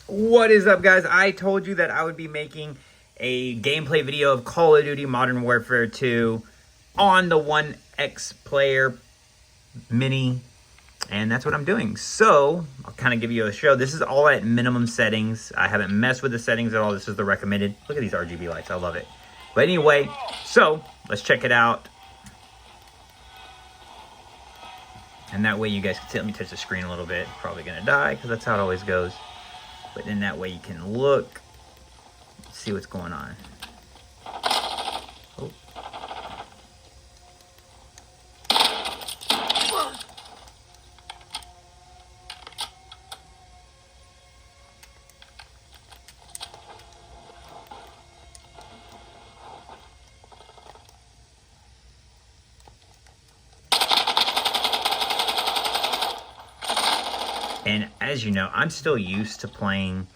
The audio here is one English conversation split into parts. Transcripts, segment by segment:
What is up, guys? I told you that I would be making a gameplay video of Call of Duty Modern Warfare 2 on the OneXPlayer Mini, and that's what I'm doing. So I'll kind of give you a show. This is all at minimum settings. I haven't messed with the settings at all. This is the recommended. Look at these RGB lights. I love it. But anyway, so let's check it out. And that way you guys can see. Let me touch the screen a little bit. Probably going to die because that's how it always goes. But then that way you can look, see what's going on. Oh. And as you know, I'm still used to playing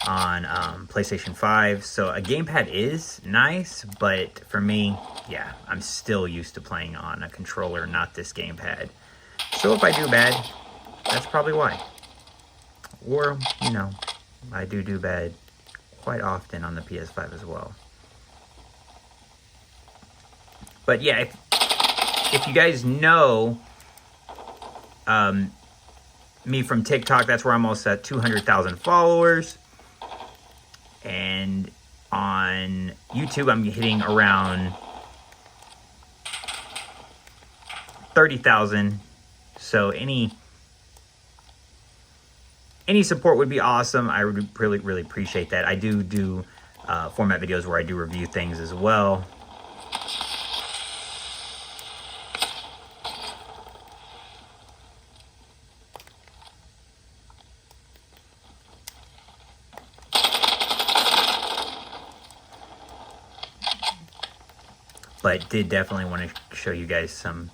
on PlayStation 5, so a gamepad is nice, but for me, yeah, I'm still used to playing on a controller, not this gamepad. So if I do bad, that's probably why. Or, you know, I do bad quite often on the PS5 as well. But yeah, if you guys know me from TikTok, that's where I'm almost at 200,000 followers. And on YouTube, I'm hitting around 30,000. So any support would be awesome. I would really appreciate that. I do format videos where I do review things as well. But did definitely want to show you guys some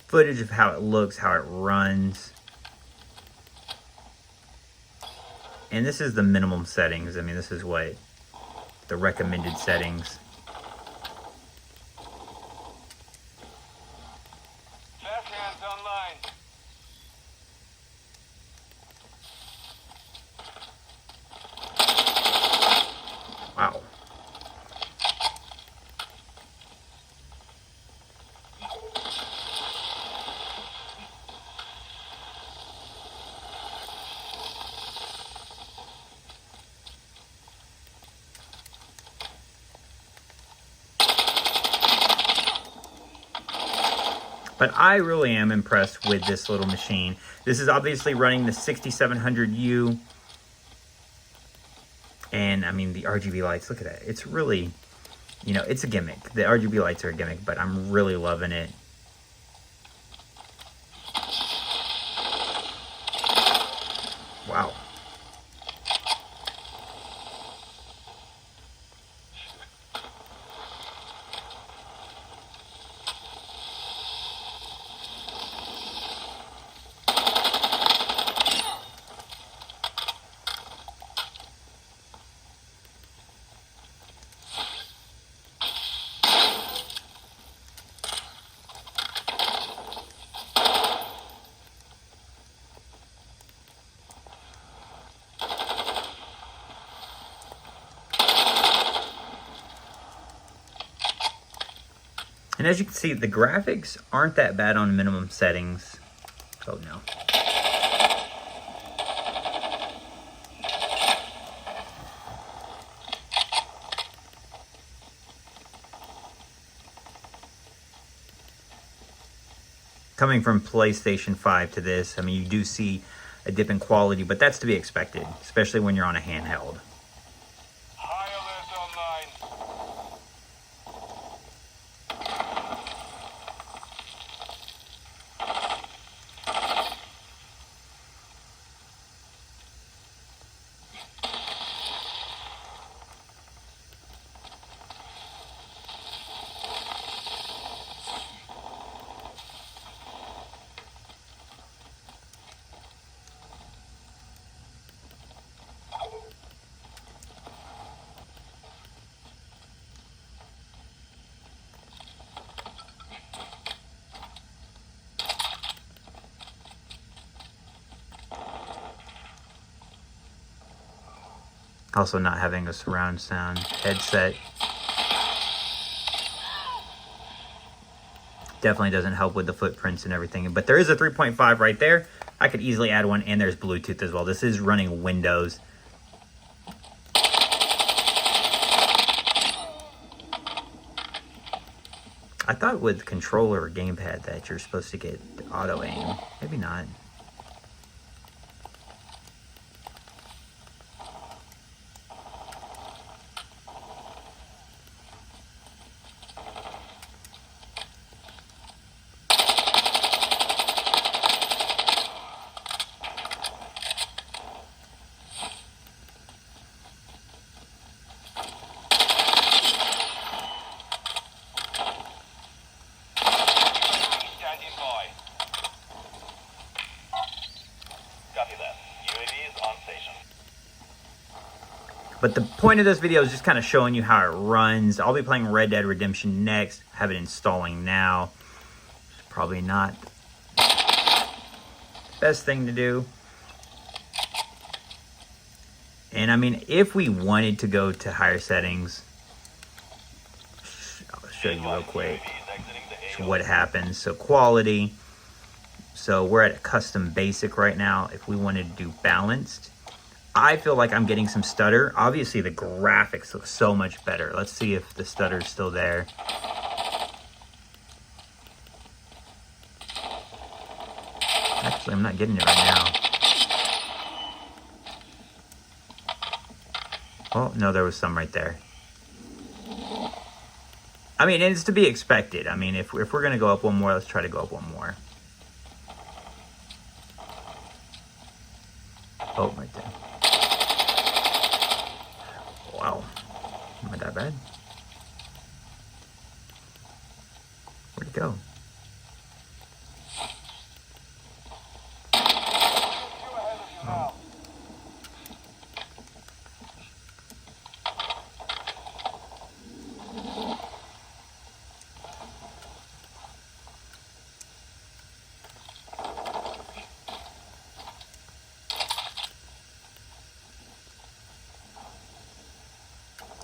footage of how it looks, how it runs. And this is the minimum settings. I mean, this is what the recommended settings. Fast hands online. Wow. But I really am impressed with this little machine. This is obviously running the 6700U. And I mean, the RGB lights, look at that. It's really, you know, it's a gimmick. The RGB lights are a gimmick, but I'm really loving it. Wow. And as you can see, the graphics aren't that bad on minimum settings. Oh no. Coming from PlayStation 5 to this, I mean, you do see a dip in quality, but that's to be expected, especially when you're on a handheld. High alert online. Also, not having a surround sound headset definitely doesn't help with the footprints and everything. But there is a 3.5 right there. I could easily add one, and there's Bluetooth as well. This is running Windows. I thought with controller or gamepad that you're supposed to get auto aim. Maybe not. But the point of this video is just kind of showing you how it runs. I'll be playing Red Dead Redemption next. Have it installing now. It's probably not the best thing to do. And I mean, if we wanted to go to higher settings, I'll show you real quick what happens. So quality. So we're at a custom basic right now. If we wanted to do balanced, I feel like I'm getting some stutter. Obviously, the graphics look so much better. Let's see if the stutter is still there. Actually, I'm not getting it right now. Oh, no, there was some right there. I mean, it's to be expected. I mean, if we're going to go up one more, let's try to go up one more. Oh, right there. Wow. Am I that bad? Where'd it go? Oh.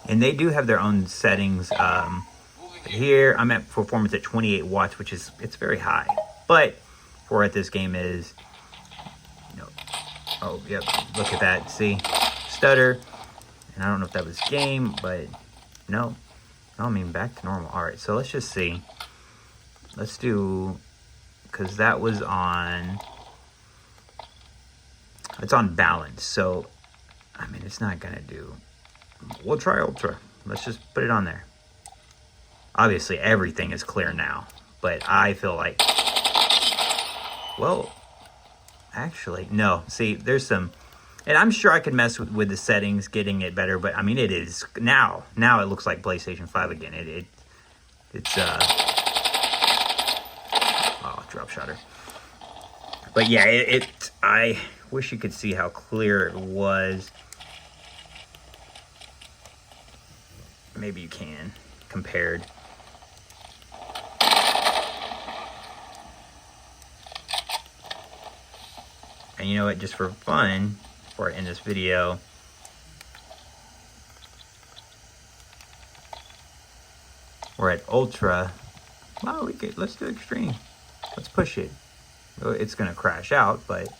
And they do have their own settings. Here, I'm at performance at 28 watts, which is, it's very high. But for what this game is, you know, oh, yep, look at that, see? Stutter. And I don't know if that was game, but no. I mean, back to normal. All right, so let's just see. Let's do, because that was on, it's on balance. So, I mean, it's not going to do. We'll try Ultra. Let's just put it on there. Obviously, everything is clear now. But I feel like... Well, actually, no. See, there's some... And I'm sure I could mess with the settings, getting it better. But, I mean, it is... Now it looks like PlayStation 5 again. It's... Oh, drop shutter. But, yeah, I wish you could see how clear it was. Maybe you can, compared. And you know what, just for fun, before I end this video, we're at Ultra. Well, let's do Extreme. Let's push it. It's gonna crash out, but...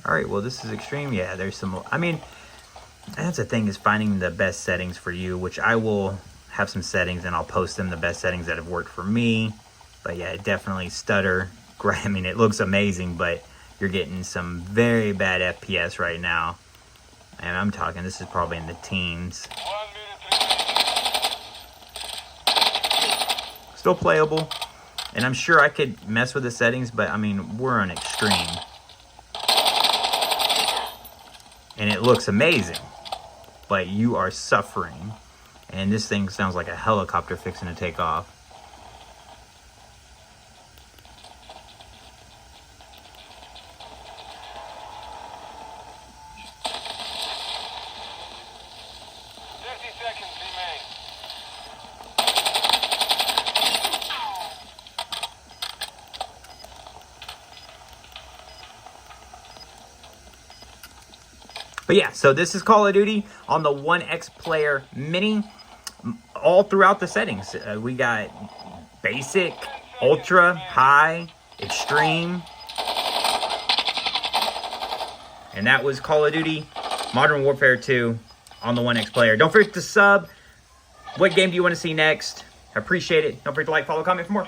Alright, well this is Extreme. Yeah, there's some... I mean... That's the thing, is finding the best settings for you, which I will have some settings and I'll post them, the best settings that have worked for me. But yeah, definitely stutter. I mean, it looks amazing, but you're getting some very bad FPS right now. And I'm talking, this is probably in the teens. Still playable. And I'm sure I could mess with the settings, but I mean, we're on Extreme. And it looks amazing. But you are suffering. And this thing sounds like a helicopter fixing to take off. But yeah, so this is Call of Duty on the OneXPlayer Mini. All throughout the settings. We got basic, ultra, high, extreme. And that was Call of Duty Modern Warfare 2 on the OneXPlayer. Don't forget to sub. What game do you want to see next? I appreciate it. Don't forget to like, follow, comment for more.